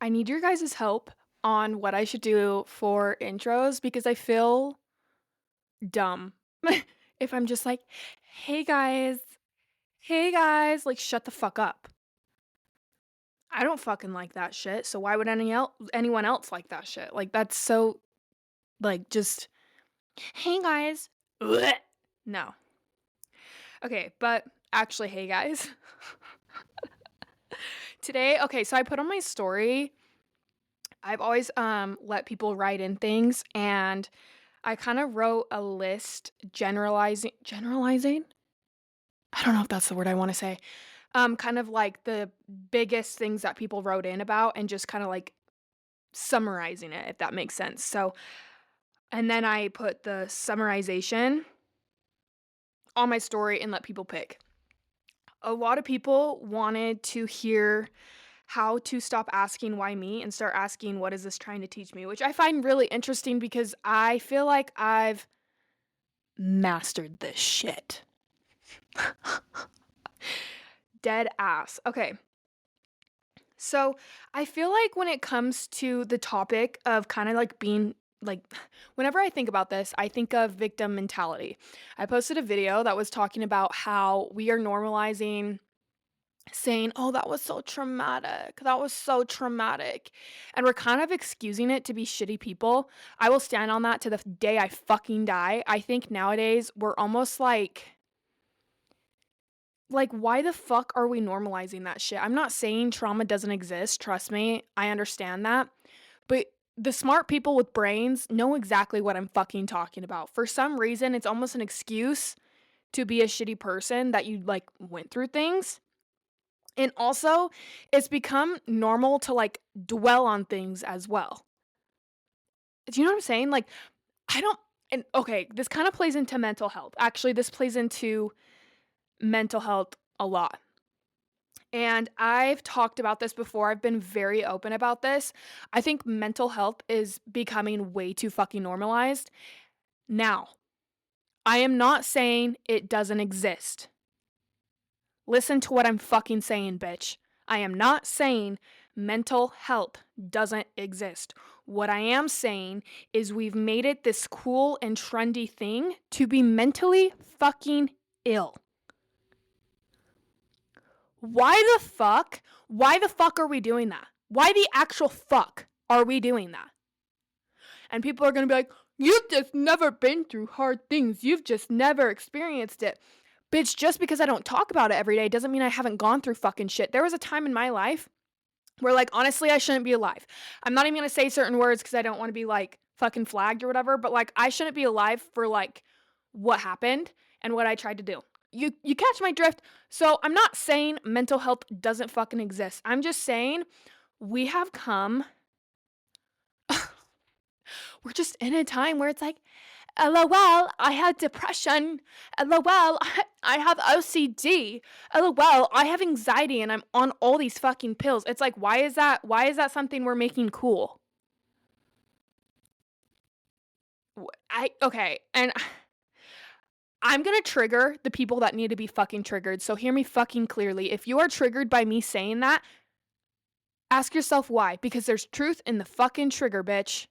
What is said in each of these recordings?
I need your guys' help on what I should do for intros because I feel dumb if I'm just like, hey guys, like shut the fuck up. I don't fucking like that shit. So why would anyone else like that shit? Like that's so like just hey guys. Blech. No. Okay, but actually, hey guys. Today, okay, so I put on my story. I've always let people write in things and I kind of wrote a list generalizing? I don't know if that's the word I want to say. Kind of like the biggest things that people wrote in about and just kind of like summarizing it, if that makes sense. So, and then I put the summarization on my story and let people pick. A lot of people wanted to hear how to stop asking why me and start asking what is this trying to teach me, which I find really interesting because I feel like I've mastered this shit. Dead ass. Okay. So I feel like when it comes to the topic of kind of like being like, whenever I think about this, I think of victim mentality. I posted a video that was talking about how we are normalizing saying, oh, that was so traumatic. That was so traumatic. And we're kind of excusing it to be shitty people. I will stand on that to the day I fucking die. I think nowadays we're almost like, why the fuck are we normalizing that shit? I'm not saying trauma doesn't exist. Trust me, I understand that. But the smart people with brains know exactly what I'm fucking talking about. For some reason, it's almost an excuse to be a shitty person that you like went through things. And also, it's become normal to like dwell on things as well. Do you know what I'm saying? Like, I don't, and okay, this kind of plays into mental health. Actually, this plays into mental health a lot. And I've talked about this before. I've been very open about this. I think mental health is becoming way too fucking normalized. Now, I am not saying it doesn't exist. Listen to what I'm fucking saying, bitch. I am not saying mental health doesn't exist. What I am saying is we've made it this cool and trendy thing to be mentally fucking ill. Why the fuck? Why the fuck are we doing that? Why the actual fuck are we doing that? And people are gonna be like, you've just never been through hard things. You've just never experienced it. Bitch, just because I don't talk about it every day doesn't mean I haven't gone through fucking shit. There was a time in my life where, like, honestly, I shouldn't be alive. I'm not even gonna say certain words because I don't wanna be, like, fucking flagged or whatever, but, like, I shouldn't be alive for, like, what happened and what I tried to do. You catch my drift? So I'm not saying mental health doesn't fucking exist. I'm just saying we have come we're just in a time where it's like, LOL, I have depression. LOL, I have OCD. LOL, I have anxiety and I'm on all these fucking pills. It's like, why is that something we're making cool? Okay, and I'm gonna trigger the people that need to be fucking triggered. So hear me fucking clearly. If you are triggered by me saying that, ask yourself why. Because there's truth in the fucking trigger, bitch.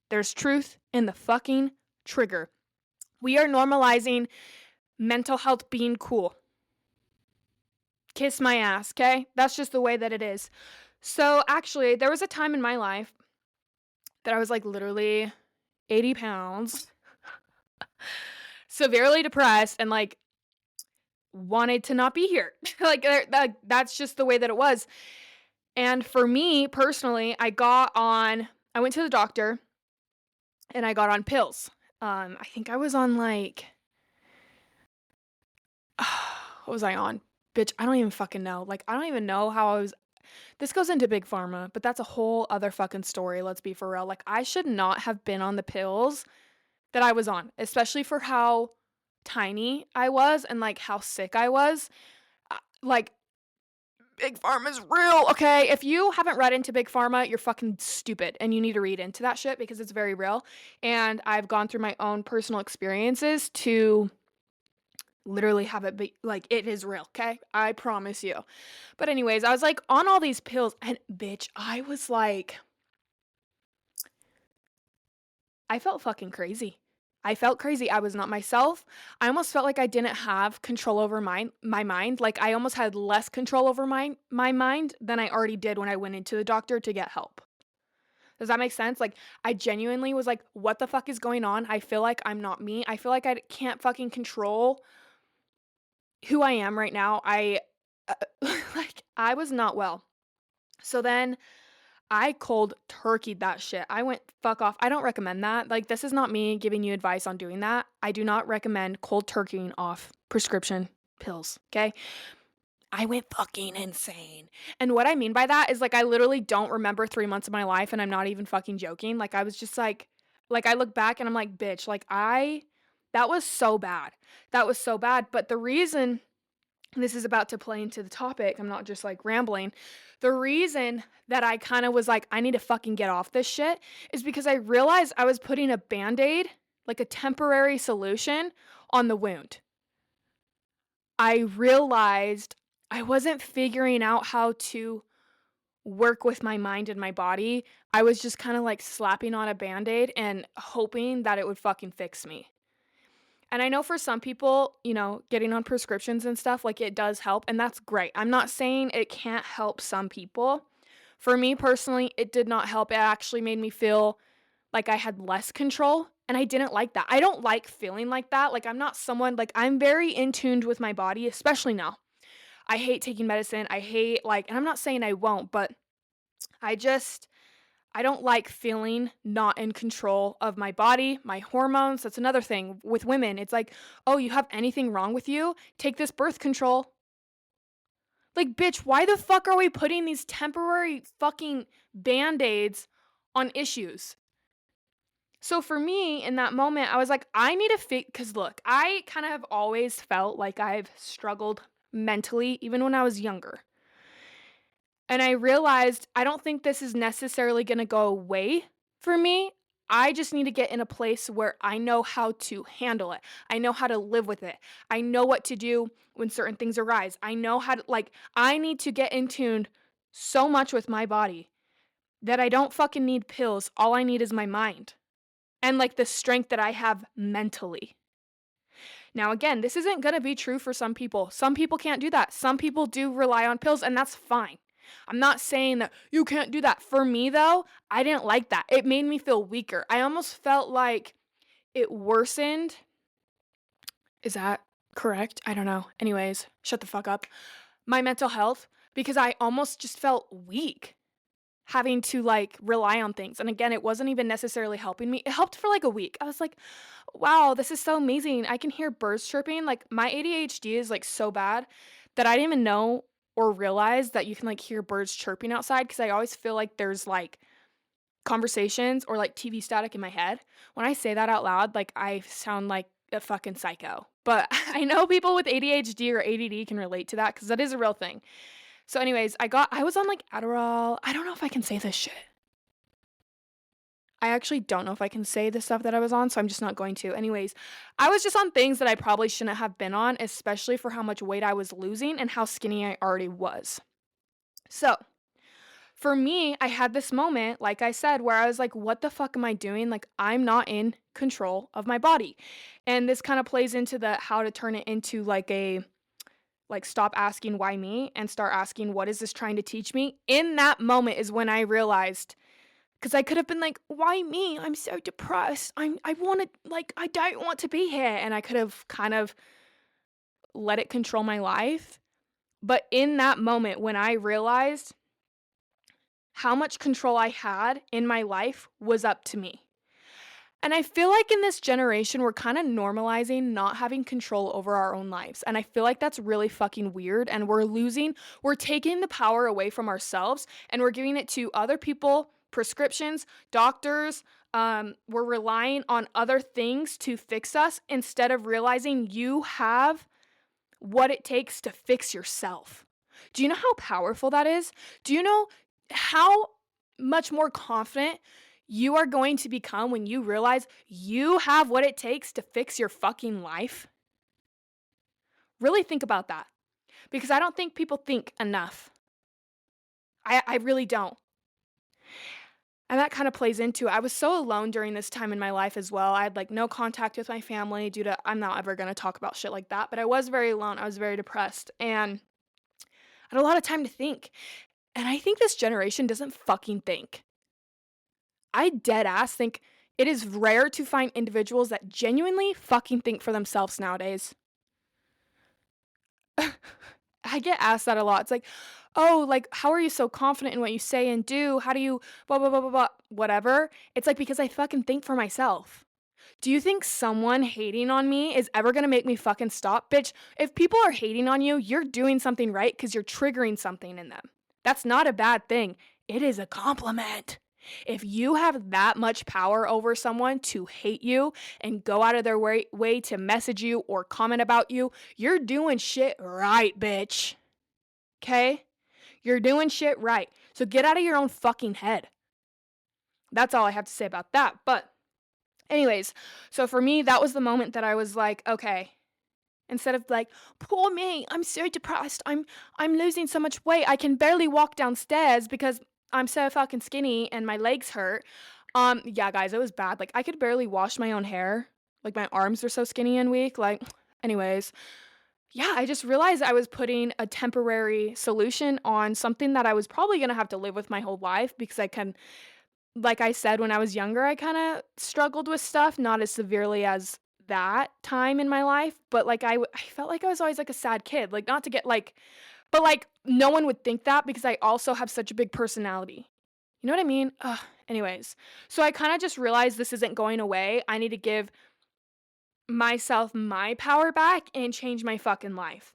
There's truth in the fucking trigger. We are normalizing mental health being cool. Kiss my ass, okay? That's just the way that it is. So actually, there was a time in my life that I was like literally 80 pounds, severely depressed, and like wanted to not be here. Like that's just the way that it was. And for me personally, I went to the doctor and I got on pills. I think I was on like, what was I on? Bitch, I don't even fucking know. Like, I don't even know how I was. This goes into big pharma, but that's a whole other fucking story. Let's be for real. Like, I should not have been on the pills that I was on, especially for how tiny I was and like how sick I was. Like, big pharma is real, okay? If you haven't read into big pharma, you're fucking stupid and you need to read into that shit because it's very real. And I've gone through my own personal experiences to literally have it be like, it is real, okay? I promise you. But anyways, I was, like, on all these pills, and bitch, I was, like I felt fucking crazy. I felt crazy, I was not myself. I almost felt like I didn't have control over my mind, like, I almost had less control over my mind than I already did when I went into the doctor to get help. Does that make sense? Like, I genuinely was like, "What the fuck is going on? I feel like I'm not me. I feel like can't fucking control who I am right now." Like, I was not well. So then I cold turkeyed that shit. I went, "Fuck off." I don't recommend that. Like, this is not me giving you advice on doing that. I do not recommend cold turkeying off prescription pills, okay? I went fucking insane. And what I mean by that is, like, I literally don't remember 3 months of my life, and I'm not even fucking joking. Like, I was just like, I look back and I'm like, "Bitch, like, I that was so bad. That was so bad." But the reason this is about to play into the topic, I'm not just, like, rambling. The reason that I kinda was like, "I need to fucking get off this shit," is because I realized I was putting a Band-Aid, like a temporary solution, on the wound. I realized I wasn't figuring out how to work with my mind and my body. I was just kinda, like, slapping on a Band-Aid and hoping that it would fucking fix me. And I know for some people, getting on prescriptions and stuff, like, it does help, and that's great. I'm not saying it can't help some people. For me personally, it did not help. It actually made me feel like I had less control, and I didn't like that. I don't like feeling like that. Like, I'm not someone like, I'm very in tuned with my body, especially now. I hate taking medicine. I hate, like, and I'm not saying I won't, but I just I don't like feeling not in control of my body, my hormones. That's another thing with women. It's like, "Oh, you have anything wrong with you? Take this birth control." Like, bitch, why the fuck are we putting these temporary fucking band-aids on issues? So for me, in that moment, I was like, I need to because look, I kind of have always felt like I've struggled mentally, even when I was younger. And I realized I don't think this is necessarily gonna go away for me. I just need to get in a place where I know how to handle it. I know how to live with it. I know what to do when certain things arise. I know how to, like, I need to get in tune so much with my body that I don't fucking need pills. All I need is my mind and, like, the strength that I have mentally. Now, again, this isn't gonna be true for some people. Some people can't do that. Some people do rely on pills, and that's fine. I'm not saying that you can't do that. For me, though, I didn't like that. It made me feel weaker. I almost felt like it worsened. Is that correct? I don't know. Anyways, shut the fuck up. My mental health, because I almost just felt weak having to, like, rely on things. And again, it wasn't even necessarily helping me. It helped for like a week. I was like, wow, this is so amazing. I can hear birds chirping. Like, my ADHD is, like, so bad that I didn't even know or realize that you can, like, hear birds chirping outside because I always feel like there's, like, conversations or, like, TV static in my head. When I say that out loud, like, I sound like a fucking psycho. But I know people with ADHD or ADD can relate to that because that is a real thing. So anyways, I was on, like, Adderall. I don't know if I can say this shit. I actually don't know if I can say the stuff that I was on, so I'm just not going to. Anyways, I was just on things that I probably shouldn't have been on, especially for how much weight I was losing and how skinny I already was. So, for me, I had this moment, like I said, where I was like, what the fuck am I doing? Like, I'm not in control of my body. And this kind of plays into the how to turn it into like a like stop asking why me and start asking what is this trying to teach me. In that moment is when I realized, because I could have been like, why me? I'm so depressed. I want to, like, I don't want to be here. And I could have kind of let it control my life. But in that moment, when I realized how much control I had in my life was up to me. And I feel like in this generation, we're kind of normalizing not having control over our own lives. And I feel like that's really fucking weird. And we're taking the power away from ourselves and we're giving it to other people, prescriptions, doctors. We're relying on other things to fix us instead of realizing you have what it takes to fix yourself. Do you know how powerful that is? Do you know how much more confident you are going to become when you realize you have what it takes to fix your fucking life? Really think about that because I don't think people think enough. I really don't. And that kind of plays into it. I was so alone during this time in my life as well. I had like no contact with my family due to I'm not ever going to talk about shit like that, but I was very alone. I was very depressed and I had a lot of time to think. And I think this generation doesn't fucking think. I dead ass think it is rare to find individuals that genuinely fucking think for themselves nowadays. I get asked that a lot. It's like, "Oh, like, how are you so confident in what you say and do? How do you blah, blah, blah, blah, blah, whatever." It's like, because I fucking think for myself. Do you think someone hating on me is ever gonna make me fucking stop? Bitch, if people are hating on you, you're doing something right because 'cause you're triggering something in them. That's not a bad thing. It is a compliment. If you have that much power over someone to hate you and go out of their way to message you or comment about you, you're doing shit right, bitch. Okay? You're doing shit right. So get out of your own fucking head. That's all I have to say about that. But anyways, so for me, that was the moment that I was like, okay, instead of like, poor me, I'm so depressed. I'm losing so much weight. I can barely walk downstairs because I'm so fucking skinny and my legs hurt. Yeah, guys, it was bad. Like I could barely wash my own hair. Like my arms were so skinny and weak. Like, anyways, yeah, I just realized I was putting a temporary solution on something that I was probably gonna have to live with my whole life because I can like I said, when I was younger, I kinda struggled with stuff, not as severely as that time in my life, but, like, I felt like I was always, like, a sad kid, like, not to get, like but, like, no one would think that because I also have such a big personality. You know what I mean? Ugh, anyways, so I kinda just realized this isn't going away, I need to give myself my power back and change my fucking life.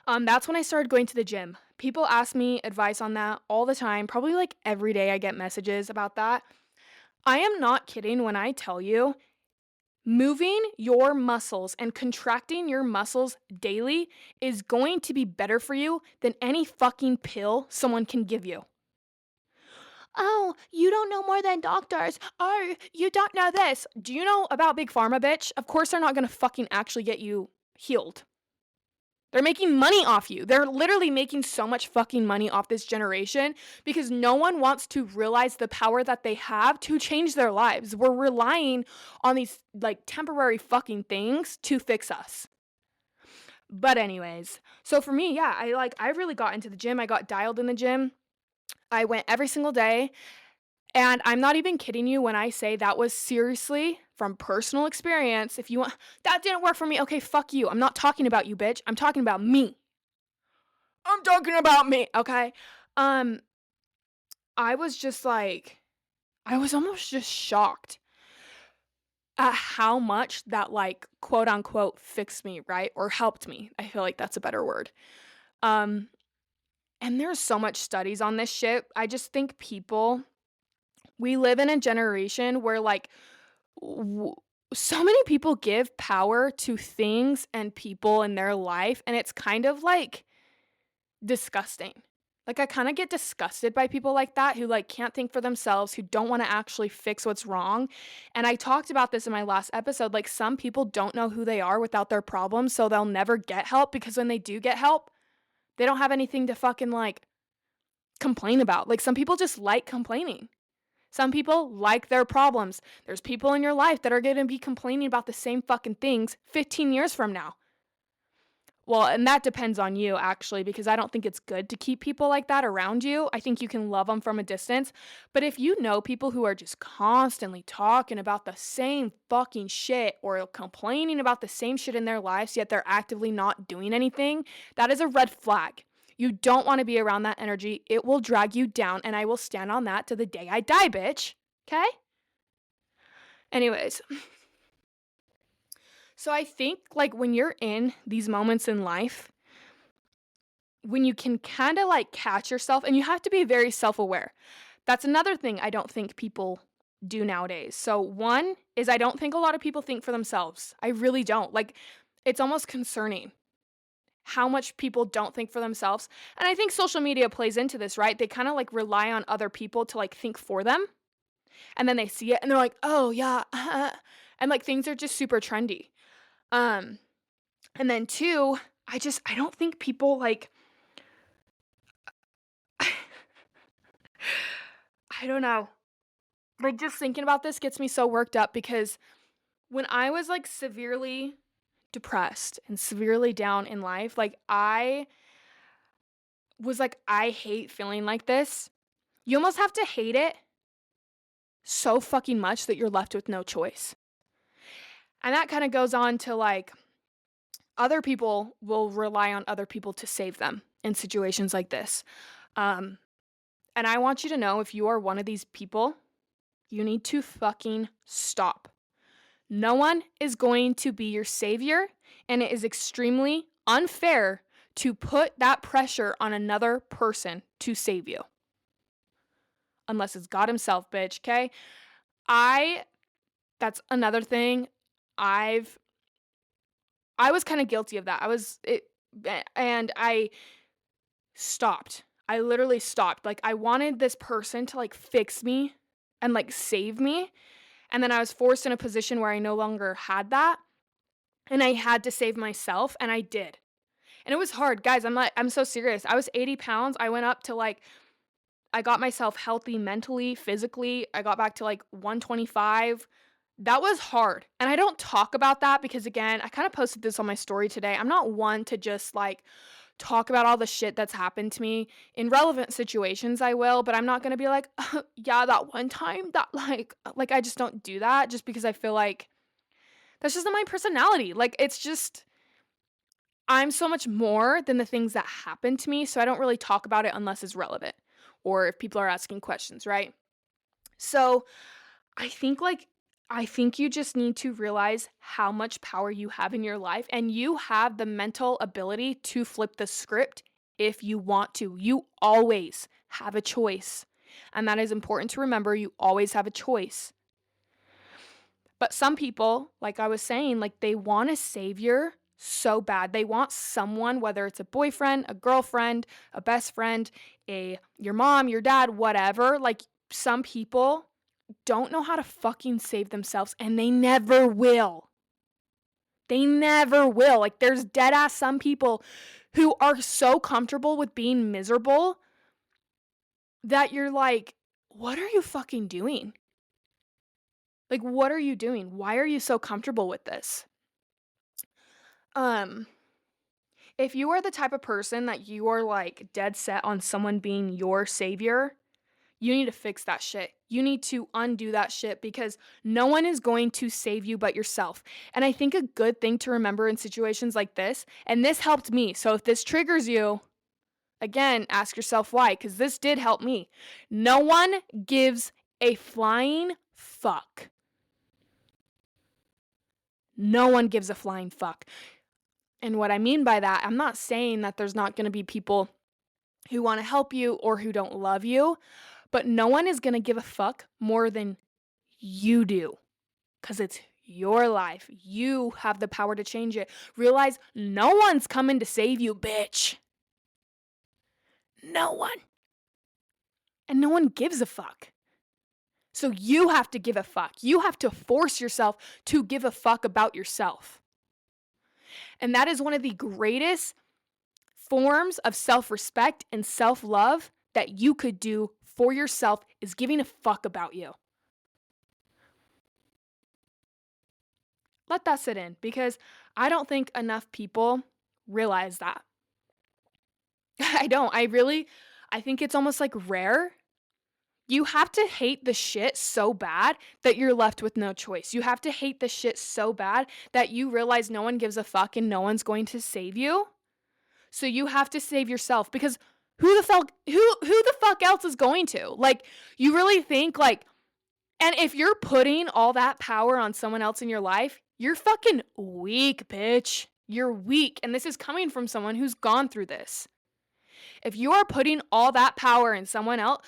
That's when I started going to the gym. People ask me advice on that all the time, probably, like, every day I get messages about that. I am not kidding when I tell you, moving your muscles and contracting your muscles daily is going to be better for you than any fucking pill someone can give you. Oh, you don't know more than doctors. Oh, you don't know this. Do you know about Big Pharma, bitch? Of course they're not gonna fucking actually get you healed. They're making money off you. They're literally making so much fucking money off this generation because no one wants to realize the power that they have to change their lives. We're relying on these like temporary fucking things to fix us. But anyways, so for me, yeah, I really got into the gym. I got dialed in the gym. I went every single day. And I'm not even kidding you when I say that was seriously from personal experience. If you want, that didn't work for me. Okay, fuck you. I'm not talking about you, bitch. I'm talking about me. I'm talking about me, okay? Um, I was just like, I was almost just shocked at how much that, like, quote unquote, fixed me, right? Or helped me. I feel like that's a better word. Um, and there's so much studies on this shit. I just think we live in a generation where, like, w- so many people give power to things and people in their life, and it's kind of like disgusting. Like I kind of get disgusted by people like that who like can't think for themselves, who don't want to actually fix what's wrong. And I talked about this in my last episode, like some people don't know who they are without their problems, so they'll never get help because when they do get help, they don't have anything to fucking like complain about. Like some people just like complaining. Some people like their problems. There's people in your life that are going to be complaining about the same fucking things 15 years from now. Well, and that depends on you actually, because I don't think it's good to keep people like that around you. I think you can love them from a distance. But if you know people who are just constantly talking about the same fucking shit or complaining about the same shit in their lives, yet they're actively not doing anything, that is a red flag. You don't want to be around that energy. It will drag you down, and I will stand on that to the day I die, bitch. Okay? Anyways, so I think like when you're in these moments in life, when you can kind of like catch yourself, and you have to be very self aware. That's another thing I don't think people do nowadays. So, one is I don't think a lot of people think for themselves. I really don't. Like, it's almost concerning how much people don't think for themselves. And I think social media plays into this, right? They kind of like rely on other people to like think for them. And then they see it and they're like, oh, yeah. And like things are just super trendy. Um, And then 2, I don't think people, like I don't know. Like, just thinking about this gets me so worked up because when I was, like, severely depressed and severely down in life, like, I was like, "I hate feeling like this." You almost have to hate it so fucking much that you're left with no choice. And that kinda goes on to, like, other people will rely on other people to save them in situations like this. Um, and I want you to know, if you are one of these people, you need to fucking stop. No one is going to be your savior, and it is extremely unfair to put that pressure on another person to save you. Unless it's God himself, bitch, okay? I That's another thing. I've I was kind of guilty of that. And I stopped. I literally stopped. Like, I wanted this person to, like, fix me and, like, save me, and then I was forced in a position where I no longer had that, and I had to save myself, and I did. And it was hard. Guys, I'm so serious. I was 80 pounds. I went up to, like, I got myself healthy mentally, physically. I got back to, like, 125. That was hard. And I don't talk about that because, again, I kinda posted this on my story today. I'm not one to just, like, talk about all the shit that's happened to me. In relevant situations, I will, but I'm not gonna be like, "Yeah, that one time that, I just don't do that just because I feel like that's just not my personality. Like, it's just I'm so much more than the things that happen to me, so I don't really talk about it unless it's relevant or if people are asking questions, right? So, I think, like I think you just need to realize how much power you have in your life, and you have the mental ability to flip the script if you want to. You always have a choice, and that is important to remember. You always have a choice. But some people, like I was saying, like, they want a savior so bad. They want someone, whether it's a boyfriend, a girlfriend, a best friend, a your mom, your dad, whatever. Like, some people don't know how to fucking save themselves, and they never will. They never will. Like, there's dead ass some people who are so comfortable with being miserable that you're like, what are you fucking doing? Like, what are you doing? Why are you so comfortable with this? Um, if you are the type of person that you are, like, dead set on someone being your savior, you need to fix that shit. You need to undo that shit because no one is going to save you but yourself. And I think a good thing to remember in situations like this, and this helped me. So if this triggers you, again, ask yourself why, because this did help me. No one gives a flying fuck. No one gives a flying fuck. And what I mean by that, I'm not saying that there's not going to be people who want to help you or who don't love you, but no one is going to give a fuck more than you do, because it's your life. You have the power to change it. Realize no one's coming to save you, bitch. No one. And no one gives a fuck. So you have to give a fuck. You have to force yourself to give a fuck about yourself. And that is one of the greatest forms of self-respect and self-love that you could do for yourself, is giving a fuck about you. Let that sit in, because I don't think enough people realize that. I don't. I think it's almost like rare. You have to hate the shit so bad that you're left with no choice. You have to hate the shit so bad that you realize no one gives a fuck and no one's going to save you. So you have to save yourself, because who the fuck else is going to? Like, you really think, like, and if you're putting all that power on someone else in your life, you're fucking weak, bitch. You're weak. And this is coming from someone who's gone through this. If you are putting all that power in someone else,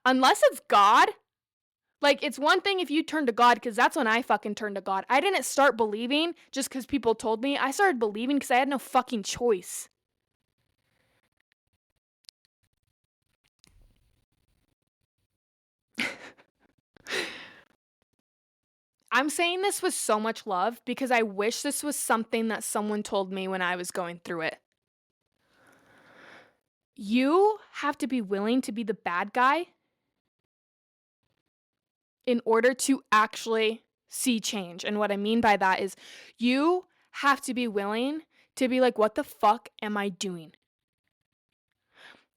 unless it's God, like, it's one thing if you turn to God, because that's when I fucking turned to God. I didn't start believing just because people told me. I started believing because I had no fucking choice. I'm saying this with so much love because I wish this was something that someone told me when I was going through it. You have to be willing to be the bad guy in order to actually see change. And what I mean by that is you have to be willing to be like, what the fuck am I doing?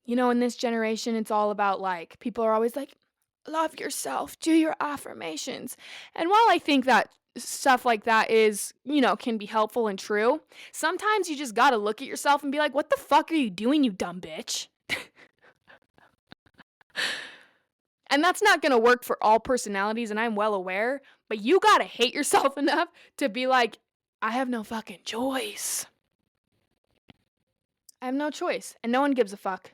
In this generation, it's all about like, people are always like, love yourself, do your affirmations. And while I think that stuff like that is, can be helpful and true, sometimes you just gotta look at yourself and be like, what the fuck are you doing, you dumb bitch? And that's not gonna work for all personalities, and I'm well aware, but you gotta hate yourself enough to be like, I have no fucking choice. I have no choice, and no one gives a fuck.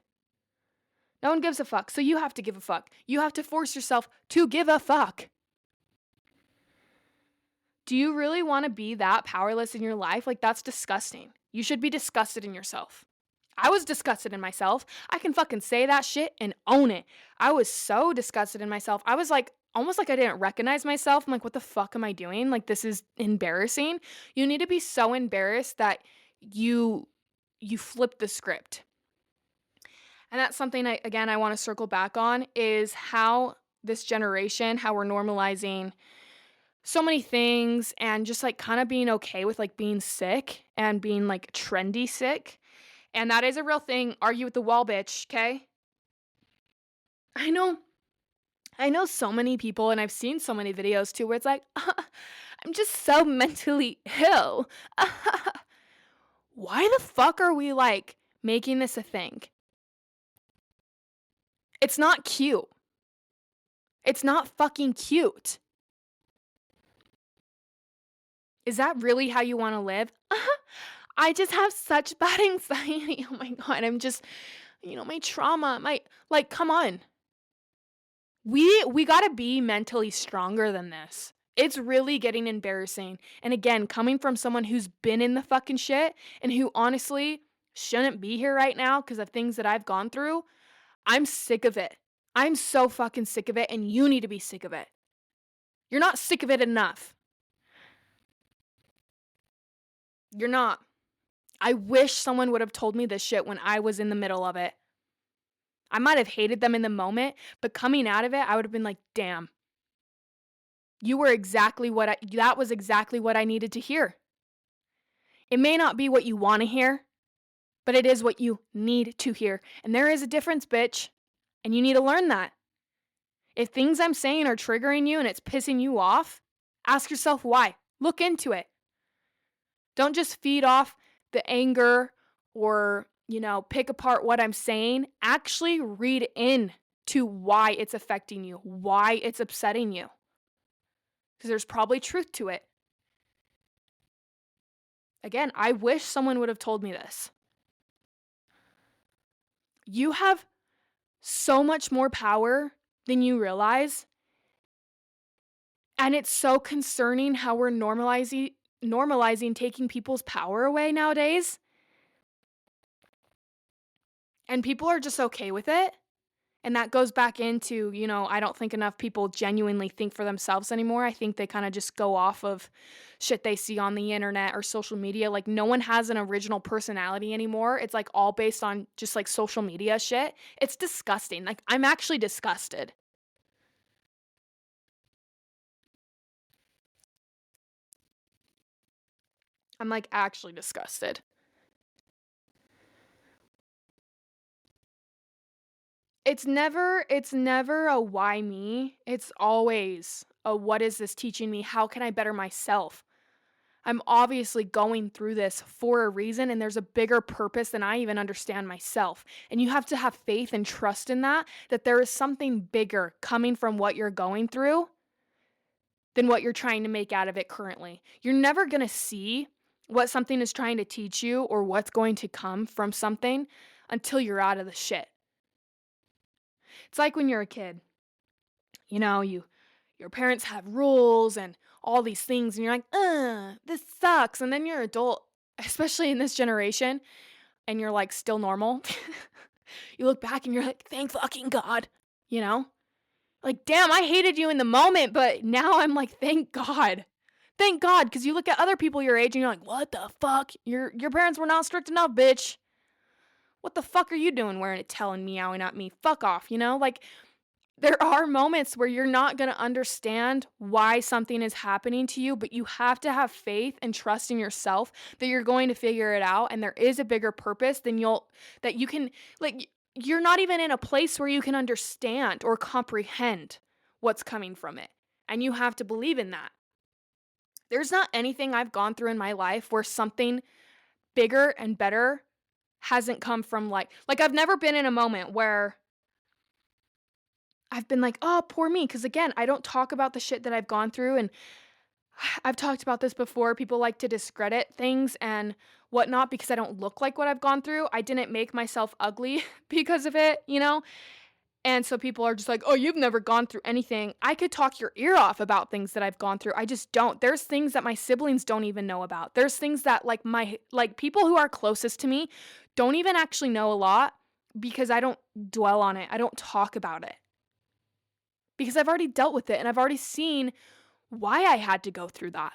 No one gives a fuck, so you have to give a fuck. You have to force yourself to give a fuck. Do you really want to be that powerless in your life? Like, that's disgusting. You should be disgusted in yourself. I was disgusted in myself. I can fucking say that shit and own it. I was so disgusted in myself. I was like, almost like I didn't recognize myself. I'm like, what the fuck am I doing? Like, this is embarrassing. You need to be so embarrassed that you flip the script. And that's something I want to circle back on is how this generation, how we're normalizing so many things and just like kind of being okay with like being sick and being like trendy sick. And that is a real thing. Argue with the wall, bitch, okay? I know. I know so many people, and I've seen so many videos too, where it's like, I'm just so mentally ill. Why the fuck are we like making this a thing? It's not cute. It's not fucking cute. Is that really how you want to live? I just have such bad anxiety. Oh my God. I'm just, my trauma, like, come on. We got to be mentally stronger than this. It's really getting embarrassing. And again, coming from someone who's been in the fucking shit and who honestly shouldn't be here right now because of things that I've gone through, I'm sick of it. I'm so fucking sick of it, and you need to be sick of it. You're not sick of it enough. You're not. I wish someone would have told me this shit when I was in the middle of it. I might have hated them in the moment, but coming out of it, I would have been like, damn. That was exactly what I needed to hear. It may not be what you want to hear, but it is what you need to hear. And there is a difference, bitch. And you need to learn that. If things I'm saying are triggering you and it's pissing you off, ask yourself why. Look into it. Don't just feed off the anger or, pick apart what I'm saying. Actually read in to why it's affecting you, why it's upsetting you. Because there's probably truth to it. Again, I wish someone would have told me this. You have so much more power than you realize. And it's so concerning how we're normalizing taking people's power away nowadays. And people are just okay with it. And that goes back into, I don't think enough people genuinely think for themselves anymore. I think they kind of just go off of shit they see on the internet or social media. Like, no one has an original personality anymore. It's like all based on just like social media shit. It's disgusting. Like, I'm actually disgusted. I'm like actually disgusted. It's never a why me. It's always a what is this teaching me? How can I better myself? I'm obviously going through this for a reason, and there's a bigger purpose than I even understand myself. And you have to have faith and trust in that there is something bigger coming from what you're going through than what you're trying to make out of it currently. You're never going to see what something is trying to teach you or what's going to come from something until you're out of the shit. It's like when you're a kid. Your parents have rules and all these things, and you're like, this sucks. And then you're an adult, especially in this generation, and you're like still normal. You look back and you're like, thank fucking God, you know? Like, damn, I hated you in the moment, but now I'm like, thank God. Thank God, because you look at other people your age and you're like, what the fuck? Your parents were not strict enough, bitch. What the fuck are you doing wearing a tail and meowing at me? Fuck off, you know? Like, there are moments where you're not going to understand why something is happening to you, but you have to have faith and trust in yourself that you're going to figure it out, and there is a bigger purpose than that you can, like, you're not even in a place where you can understand or comprehend what's coming from it. And you have to believe in that. There's not anything I've gone through in my life where something bigger and better hasn't come from, like I've never been in a moment where I've been like, "Oh, poor me," because again, I don't talk about the shit that I've gone through, and I've talked about this before. People like to discredit things and whatnot because I don't look like what I've gone through. I didn't make myself ugly because of it, you know? And so people are just like, "Oh, you've never gone through anything." I could talk your ear off about things that I've gone through. I just don't. There's things that my siblings don't even know about. There's things that like people who are closest to me don't even actually know a lot because I don't dwell on it. I don't talk about it. Because I've already dealt with it and I've already seen why I had to go through that.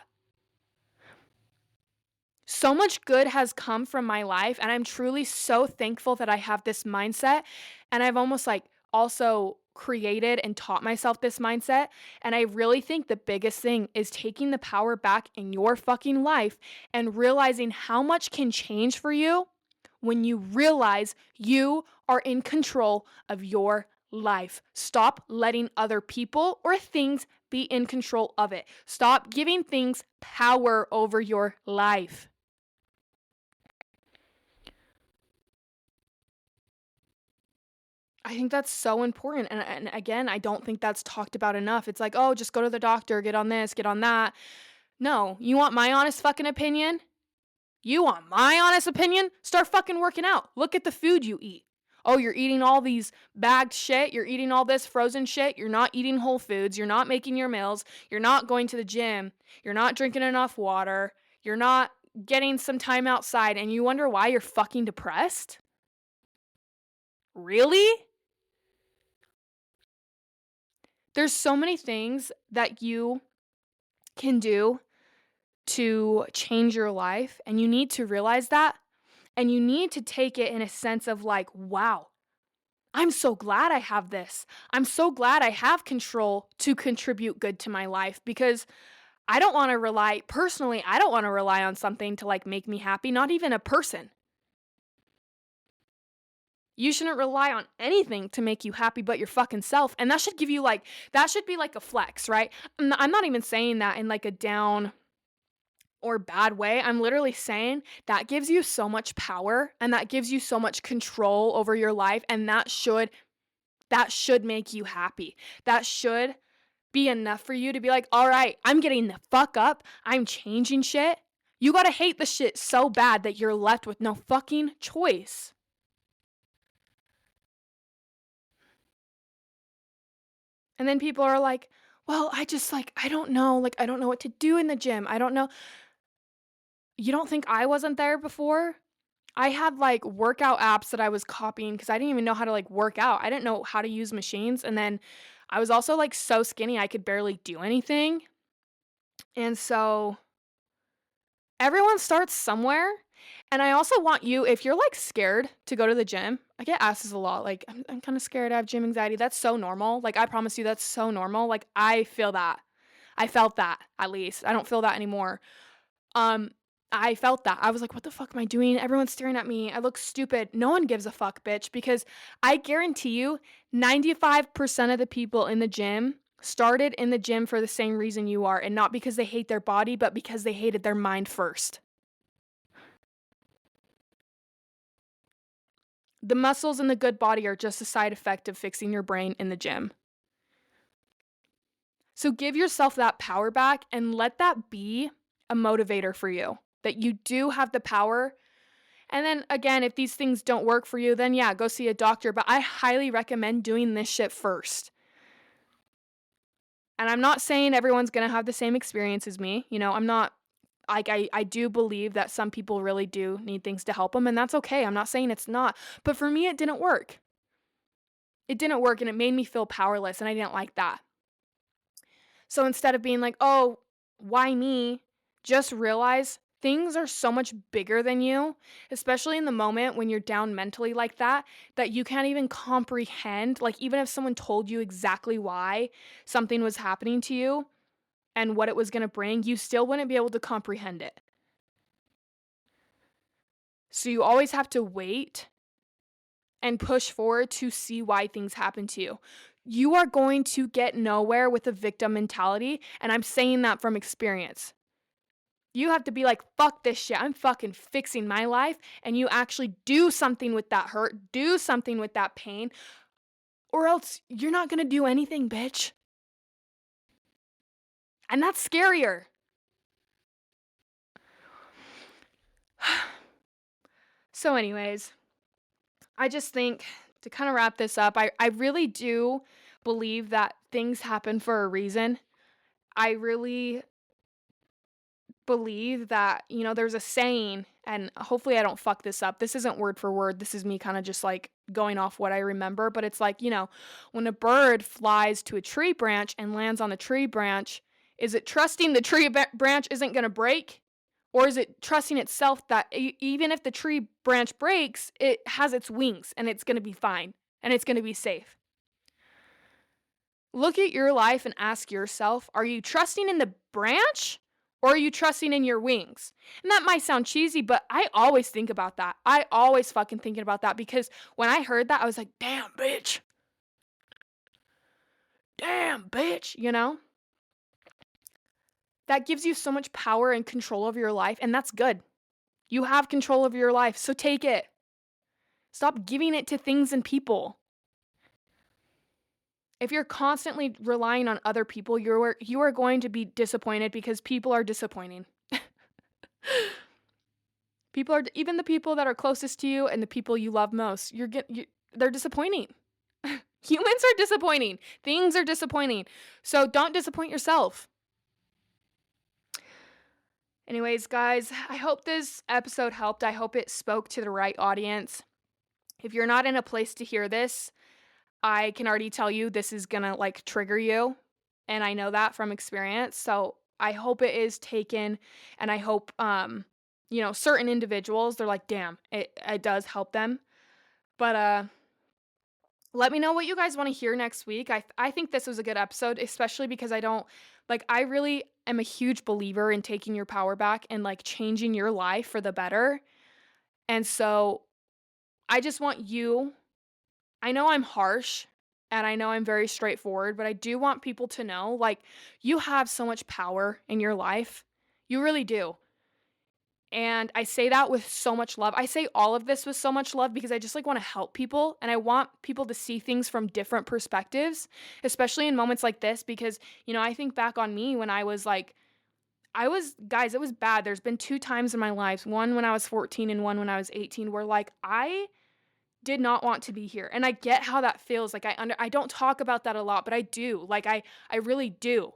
So much good has come from my life, and I'm truly so thankful that I have this mindset, and I've almost like also created and taught myself this mindset. And I really think the biggest thing is taking the power back in your fucking life and realizing how much can change for you when you realize you are in control of your life. Stop letting other people or things be in control of it. Stop giving things power over your life. I think that's so important. And again, I don't think that's talked about enough. It's like, oh, just go to the doctor, get on this, get on that. No, you want my honest fucking opinion? You want my honest opinion? Start fucking working out. Look at the food you eat. Oh, you're eating all these bagged shit. You're eating all this frozen shit. You're not eating whole foods. You're not making your meals. You're not going to the gym. You're not drinking enough water. You're not getting some time outside. And you wonder why you're fucking depressed? Really? There's so many things that you can do to change your life. And you need to realize that. And you need to take it in a sense of like, wow, I'm so glad I have this. I'm so glad I have control to contribute good to my life because I don't want to rely, personally, I don't want to rely on something to like make me happy, not even a person. You shouldn't rely on anything to make you happy but your fucking self. And that should give you like, that should be like a flex, right? I'm not even saying that in like a down or bad way. I'm literally saying that gives you so much power and that gives you so much control over your life. And that should make you happy. That should be enough for you to be like, all right, I'm getting the fuck up. I'm changing shit. You gotta hate the shit so bad that you're left with no fucking choice. And then people are like, well, I don't know. Like, I don't know what to do in the gym. I don't know. You don't think I wasn't there before? I had like workout apps that I was copying because I didn't even know how to like work out. I didn't know how to use machines. And then I was also like so skinny, I could barely do anything. And so everyone starts somewhere. And I also want you, if you're like scared to go to the gym, I get asked this a lot. Like, I'm kind of scared. I have gym anxiety. That's so normal. Like, I promise you, that's so normal. Like, I feel that. I felt that at least. I don't feel that anymore. Um, I felt that. I was like, what the fuck am I doing? Everyone's staring at me. I look stupid. No one gives a fuck, bitch, because I guarantee you 95% of the people in the gym started in the gym for the same reason you are, and not because they hate their body, but because they hated their mind first. The muscles in the good body are just a side effect of fixing your brain in the gym. So give yourself that power back and let that be a motivator for you, that you do have the power. And then again, if these things don't work for you, then yeah, go see a doctor. But I highly recommend doing this shit first. And I'm not saying everyone's going to have the same experience as me. You know, I'm not like, I do believe that some people really do need things to help them, and that's okay. I'm not saying it's not. But for me, it didn't work. It didn't work and it made me feel powerless and I didn't like that. So instead of being like, "Oh, why me?" Just realize things are so much bigger than you, especially in the moment when you're down mentally like that you can't even comprehend. Like, even if someone told you exactly why something was happening to you and what it was gonna bring, you still wouldn't be able to comprehend it. So you always have to wait and push forward to see why things happen to you. You are going to get nowhere with a victim mentality, and I'm saying that from experience. You have to be like, fuck this shit. I'm fucking fixing my life. And you actually do something with that hurt, do something with that pain, or else you're not gonna do anything, bitch. And that's scarier. So, anyways, I just think to kind of wrap this up, I really do believe that things happen for a reason. I really believe that, there's a saying, and hopefully I don't fuck this up. This isn't word for word. This is me kind of just like going off what I remember, but it's like, when a bird flies to a tree branch and lands on the tree branch, is it trusting the branch isn't going to break? Or is it trusting itself that even if the tree branch breaks, it has its wings and it's going to be fine and it's going to be safe? Look at your life and ask yourself, are you trusting in the branch or are you trusting in your wings? And that might sound cheesy, but I always think about that. I always fucking thinking about that because when I heard that, I was like, damn, bitch. Damn, bitch, That gives you so much power and control over your life, and that's good. You have control over your life, so take it. Stop giving it to things and people. If you're constantly relying on other people, you are going to be disappointed because people are disappointing. People are even the people that are closest to you and the people you love most. They're disappointing. Humans are disappointing. Things are disappointing. So don't disappoint yourself. Anyways, guys, I hope this episode helped. I hope it spoke to the right audience. If you're not in a place to hear this, I can already tell you this is gonna like trigger you. And I know that from experience. So I hope it is taken and I hope certain individuals, they're like, damn, it does help them. But let me know what you guys want to hear next week. I think this was a good episode, especially because I really am a huge believer in taking your power back and like changing your life for the better. And so I just want you, I know I'm harsh and I know I'm very straightforward, but I do want people to know like you have so much power in your life. You really do. And I say that with so much love. I say all of this with so much love because I just like want to help people and I want people to see things from different perspectives, especially in moments like this because, I think back on me when guys, it was bad. There's been 2 times in my life, one when I was 14 and one when I was 18 where like I did not want to be here. And I get how that feels. Like I don't talk about that a lot, but I do. Like I really do.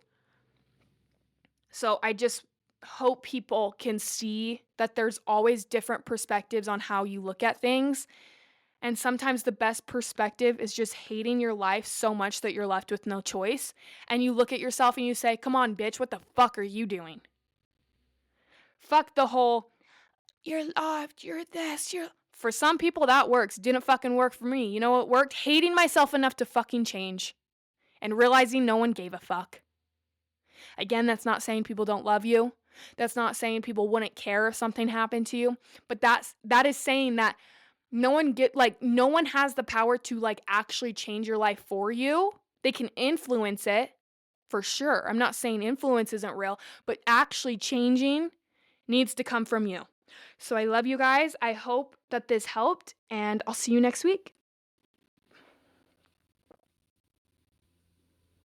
So I just hope people can see that there's always different perspectives on how you look at things. And sometimes the best perspective is just hating your life so much that you're left with no choice. And you look at yourself and you say, come on, bitch, what the fuck are you doing? Fuck the whole, you're loved, you're this, you're. For some people that works. Didn't fucking work for me. You know what worked? Hating myself enough to fucking change. And realizing no one gave a fuck. Again, that's not saying people don't love you. That's not saying people wouldn't care if something happened to you. But that is saying that no one has the power to like actually change your life for you. They can influence it for sure. I'm not saying influence isn't real, but actually changing needs to come from you. So I love you guys. I hope that this helped and I'll see you next week.